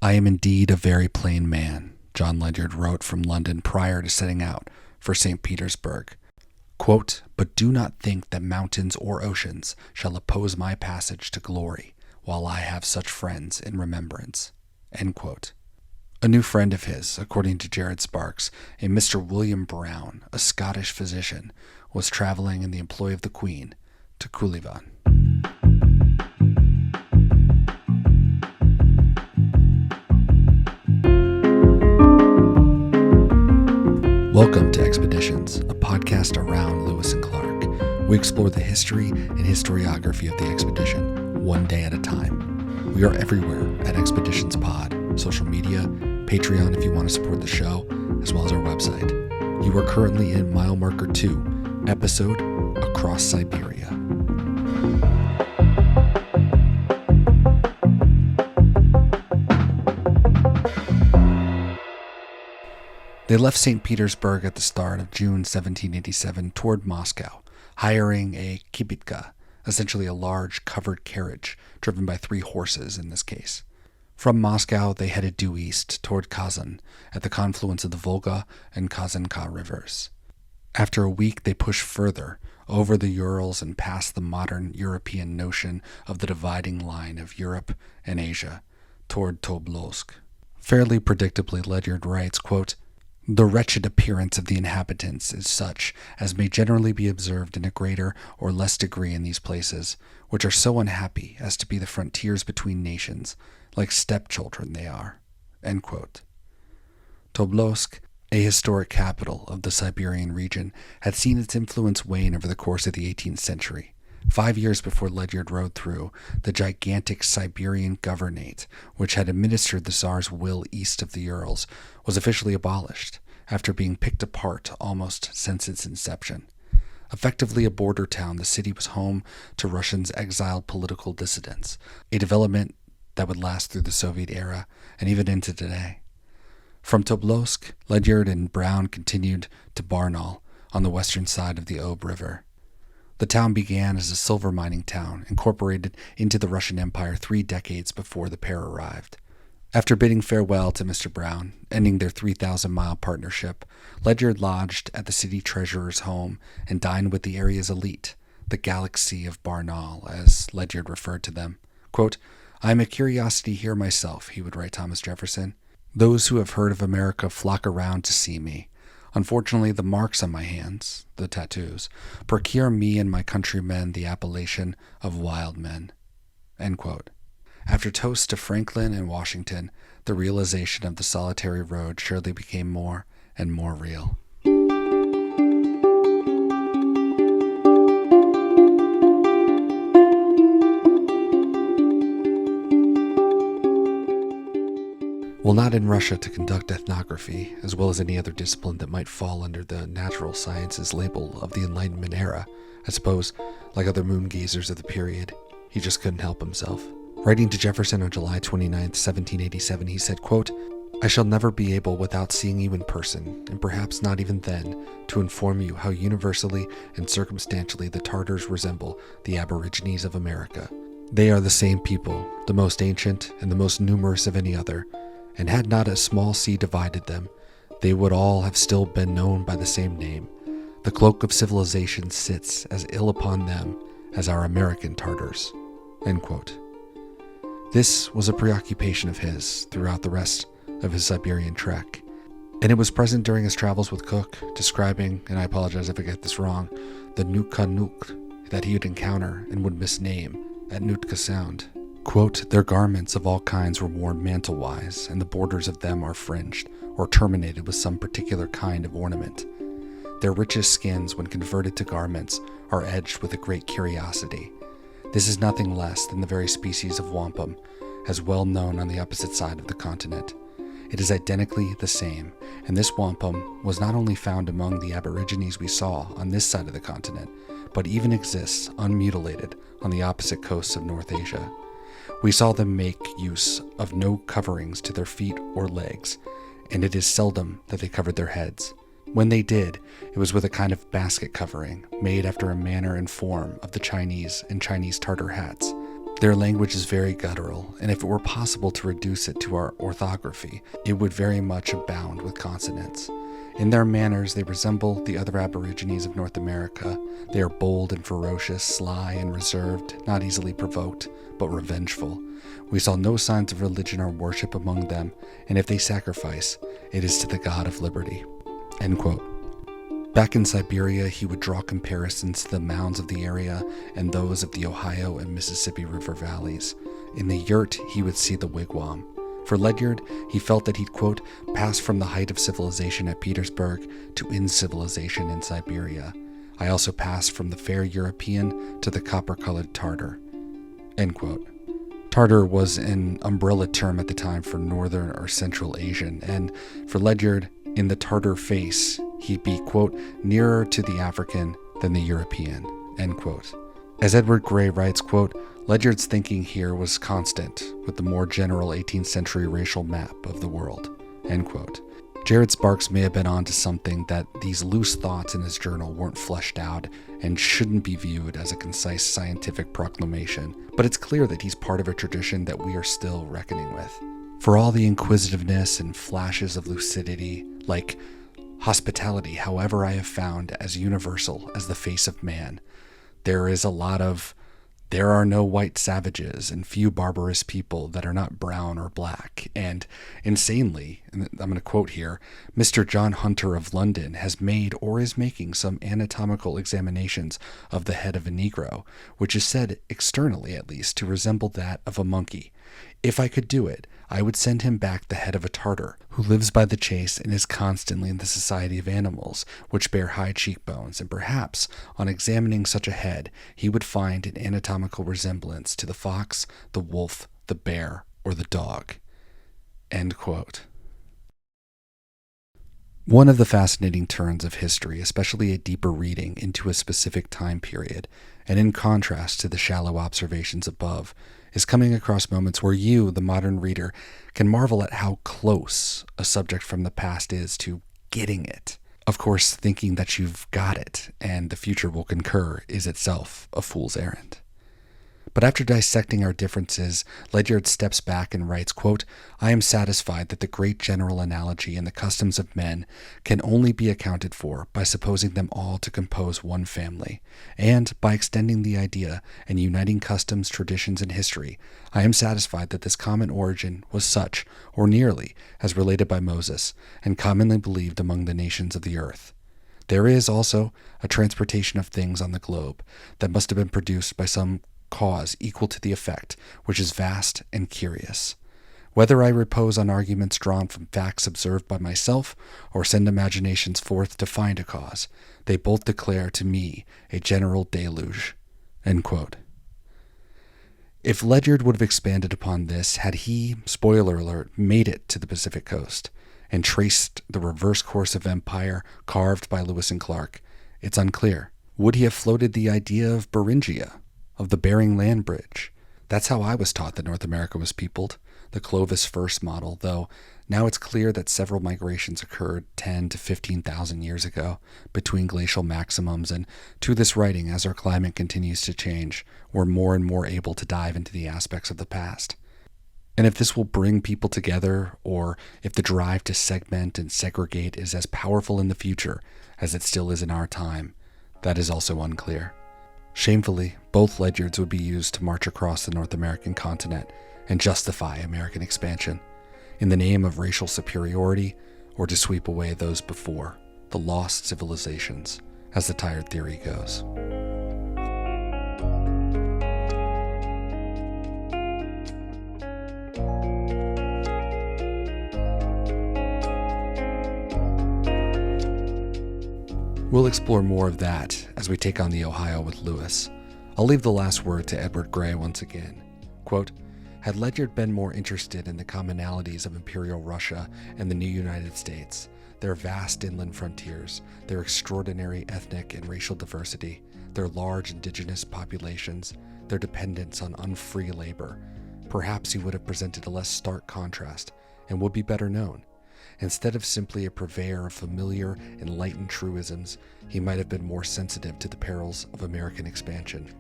I am indeed a very plain man, John Ledyard wrote from London prior to setting out for St. Petersburg. Quote, but do not think that mountains or oceans shall oppose my passage to glory while I have such friends in remembrance. End quote. A new friend of his, according to Jared Sparks, a Mr. William Brown, a Scottish physician, was traveling in the employ of the Queen to Coulivan. Welcome to Expeditions, a podcast around Lewis and Clark. We explore the history and historiography of the expedition, one day at a time. We are everywhere at Expeditions Pod, social media, Patreon if you want to support the show, as well as our website. You are currently in mile marker 2, episode Across Siberia. They left St. Petersburg at the start of June 1787 toward Moscow, hiring a kibitka, essentially a large covered carriage driven by 3 horses in this case. From Moscow, they headed due east toward Kazan at the confluence of the Volga and Kazanka rivers. After a week, they pushed further over the Urals and past the modern European notion of the dividing line of Europe and Asia toward Tobolsk. Fairly predictably, Ledyard writes, quote, the wretched appearance of the inhabitants is such as may generally be observed in a greater or less degree in these places, which are so unhappy as to be the frontiers between nations, like stepchildren they are. End quote. Tobolsk, a historic capital of the Siberian region, had seen its influence wane over the course of the 18th century. 5 years before Ledyard rode through, the gigantic Siberian Governorate, which had administered the Tsar's will east of the Urals, was officially abolished, after being picked apart almost since its inception. Effectively a border town, the city was home to Russia's exiled political dissidents, a development that would last through the Soviet era and even into today. From Tobolsk, Ledyard and Brown continued to Barnaul on the western side of the Ob River. The town began as a silver mining town, incorporated into the Russian Empire 3 decades before the pair arrived. After bidding farewell to Mr. Brown, ending their 3,000-mile partnership, Ledyard lodged at the city treasurer's home and dined with the area's elite, the Galaxy of Barnaul, as Ledyard referred to them. Quote, I am a curiosity here myself, he would write Thomas Jefferson. Those who have heard of America flock around to see me. Unfortunately, the marks on my hands, the tattoos, procure me and my countrymen the appellation of wild men. End quote. After toasts to Franklin and Washington, the realization of the solitary road surely became more and more real. While not in Russia to conduct ethnography, as well as any other discipline that might fall under the natural sciences label of the Enlightenment era, I suppose, like other moon gazers of the period, he just couldn't help himself. Writing to Jefferson on July 29, 1787, he said, quote, I shall never be able, without seeing you in person, and perhaps not even then, to inform you how universally and circumstantially the Tartars resemble the aborigines of America. They are the same people, the most ancient and the most numerous of any other, and had not a small sea divided them, they would all have still been known by the same name. The cloak of civilization sits as ill upon them as our American Tartars. End quote. This was a preoccupation of his throughout the rest of his Siberian trek, and it was present during his travels with Cook, describing, and I apologize if I get this wrong, the Nuka-Nuk that he would encounter and would misname at Nootka Sound. Quote, their garments of all kinds were worn mantle-wise, and the borders of them are fringed, or terminated with some particular kind of ornament. Their richest skins, when converted to garments, are edged with a great curiosity. This is nothing less than the very species of wampum, as well known on the opposite side of the continent. It is identically the same, and this wampum was not only found among the aborigines we saw on this side of the continent, but even exists unmutilated on the opposite coasts of North Asia. We saw them make use of no coverings to their feet or legs, and it is seldom that they covered their heads. When they did, it was with a kind of basket covering, made after a manner and form of the Chinese and Chinese Tartar hats. Their language is very guttural, and if it were possible to reduce it to our orthography, it would very much abound with consonants. In their manners, they resemble the other aborigines of North America. They are bold and ferocious, sly and reserved, not easily provoked, but revengeful. We saw no signs of religion or worship among them, and if they sacrifice, it is to the God of liberty." End quote. Back in Siberia, he would draw comparisons to the mounds of the area and those of the Ohio and Mississippi River valleys. In the yurt, he would see the wigwam. For Ledyard, he felt that he'd, quote, "passed from the height of civilization at Petersburg to incivilization in Siberia. I also passed from the fair European to the copper-colored Tartar." End quote. Tartar was an umbrella term at the time for Northern or Central Asian, and for Ledyard, in the Tartar face, he'd be, quote, "nearer to the African than the European," end quote. As Edward Gray writes, quote, "Ledyard's thinking here was constant with the more general 18th century racial map of the world," end quote. Jared Sparks may have been onto something, that these loose thoughts in his journal weren't fleshed out and shouldn't be viewed as a concise scientific proclamation, but it's clear that he's part of a tradition that we are still reckoning with. For all the inquisitiveness and flashes of lucidity, like hospitality, however, I have found as universal as the face of man, there is a lot of "there are no white savages and few barbarous people that are not brown or black," and insanely, and I'm going to quote here, Mr. John Hunter of London has made or is making some anatomical examinations of the head of a Negro, which is said, externally at least, to resemble that of a monkey. If I could do it, I would send him back the head of a Tartar, who lives by the chase and is constantly in the society of animals, which bear high cheekbones, and perhaps, on examining such a head, he would find an anatomical resemblance to the fox, the wolf, the bear, or the dog. End quote. One of the fascinating turns of history, especially a deeper reading into a specific time period, and in contrast to the shallow observations above, is coming across moments where you, the modern reader, can marvel at how close a subject from the past is to getting it. Of course, thinking that you've got it and the future will concur is itself a fool's errand. But after dissecting our differences, Ledyard steps back and writes, quote, "I am satisfied that the great general analogy in the customs of men can only be accounted for by supposing them all to compose one family, and by extending the idea and uniting customs, traditions, and history, I am satisfied that this common origin was such, or nearly, as related by Moses, and commonly believed among the nations of the earth. There is also a transportation of things on the globe that must have been produced by some cause equal to the effect, which is vast and curious. Whether I repose on arguments drawn from facts observed by myself, or send imaginations forth to find a cause, they both declare to me a general deluge." End quote. If Ledyard would have expanded upon this had he, spoiler alert, made it to the Pacific coast, and traced the reverse course of empire carved by Lewis and Clark, it's unclear. Would he have floated the idea of Beringia, of the Bering Land Bridge? That's how I was taught that North America was peopled, the Clovis first model, though now it's clear that several migrations occurred 10 to 15,000 years ago between glacial maximums, and to this writing, as our climate continues to change, we're more and more able to dive into the aspects of the past. And if this will bring people together, or if the drive to segment and segregate is as powerful in the future as it still is in our time, that is also unclear. Shamefully, both Ledyards would be used to march across the North American continent and justify American expansion, in the name of racial superiority, or to sweep away those before, the lost civilizations, as the tired theory goes. We'll explore more of that as we take on the Ohio with Lewis. I'll leave the last word to Edward Gray once again. Quote, "Had Ledyard been more interested in the commonalities of Imperial Russia and the new United States, their vast inland frontiers, their extraordinary ethnic and racial diversity, their large indigenous populations, their dependence on unfree labor, perhaps he would have presented a less stark contrast and would be better known. Instead of simply a purveyor of familiar, enlightened truisms, he might have been more sensitive to the perils of American expansion.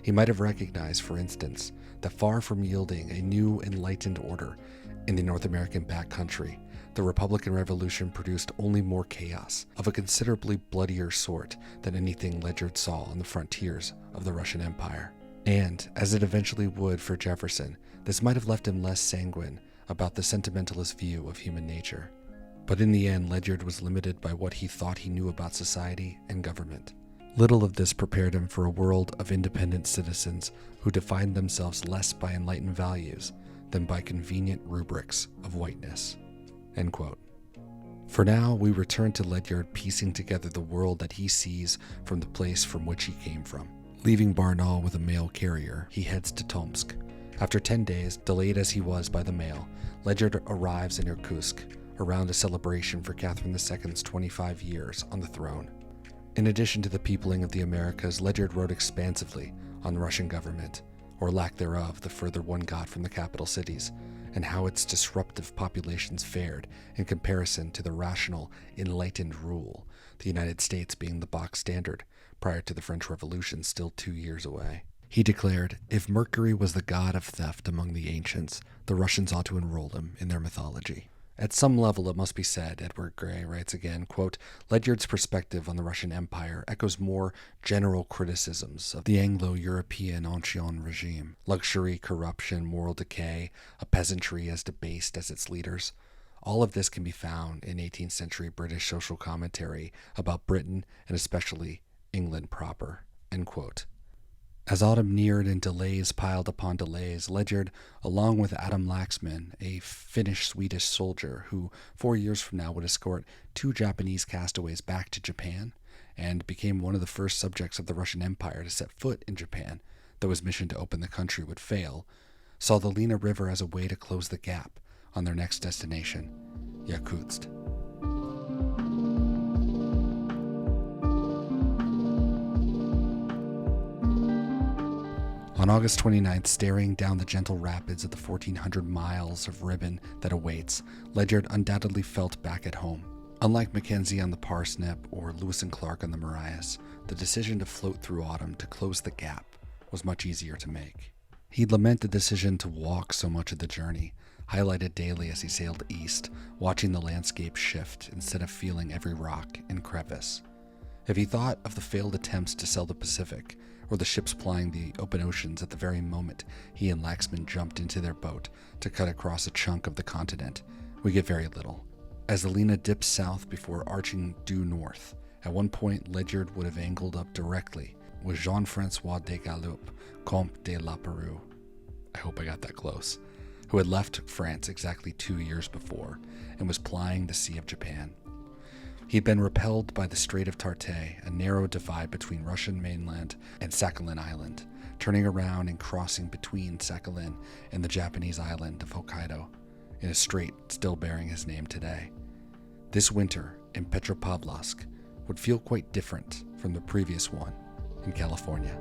He might have recognized, for instance, that far from yielding a new enlightened order in the North American backcountry, the Republican Revolution produced only more chaos of a considerably bloodier sort than anything Ledyard saw on the frontiers of the Russian Empire. And, as it eventually would for Jefferson, this might have left him less sanguine about the sentimentalist view of human nature. But in the end, Ledyard was limited by what he thought he knew about society and government. Little of this prepared him for a world of independent citizens who defined themselves less by enlightened values than by convenient rubrics of whiteness." End quote. For now, we return to Ledyard piecing together the world that he sees from the place from which he came from. Leaving Barnaul with a mail carrier, he heads to Tomsk. After 10 days, delayed as he was by the mail, Ledyard arrives in Irkutsk around a celebration for Catherine II's 25 years on the throne. In addition to the peopling of the Americas, Ledyard wrote expansively on the Russian government, or lack thereof the further one got from the capital cities, and how its disruptive populations fared in comparison to the rational, enlightened rule, the United States being the box standard prior to the French Revolution still 2 years away. He declared, if Mercury was the god of theft among the ancients, the Russians ought to enroll him in their mythology. At some level, it must be said, Edward Gray writes again, quote, Ledyard's perspective on the Russian Empire echoes more general criticisms of the Anglo-European ancien regime: luxury, corruption, moral decay, a peasantry as debased as its leaders. All of this can be found in 18th century British social commentary about Britain and especially England proper. End quote. As autumn neared and delays piled upon delays, Ledyard, along with Adam Laxman, a Finnish-Swedish soldier who 4 years from now would escort 2 Japanese castaways back to Japan and became one of the first subjects of the Russian Empire to set foot in Japan, though his mission to open the country would fail, saw the Lena River as a way to close the gap on their next destination, Yakutsk. On August 29th, staring down the gentle rapids of the 1,400 miles of ribbon that awaits, Ledyard undoubtedly felt back at home. Unlike Mackenzie on the Parsnip or Lewis and Clark on the Marias, the decision to float through autumn to close the gap was much easier to make. He'd lament the decision to walk so much of the journey, highlighted daily as he sailed east, watching the landscape shift instead of feeling every rock and crevice. If he thought of the failed attempts to sail the Pacific, or the ships plying the open oceans at the very moment he and Laxman jumped into their boat to cut across a chunk of the continent, we get very little. As the Lena dips south before arching due north, at one point Ledyard would have angled up directly with Jean-François de Gallup, Comte de Lapérouse, I hope I got that close, who had left France exactly 2 years before and was plying the Sea of Japan. He had been repelled by the Strait of Tartay, a narrow divide between Russian mainland and Sakhalin Island, turning around and crossing between Sakhalin and the Japanese island of Hokkaidō, in a strait still bearing his name today. This winter in Petropavlovsk would feel quite different from the previous one in California.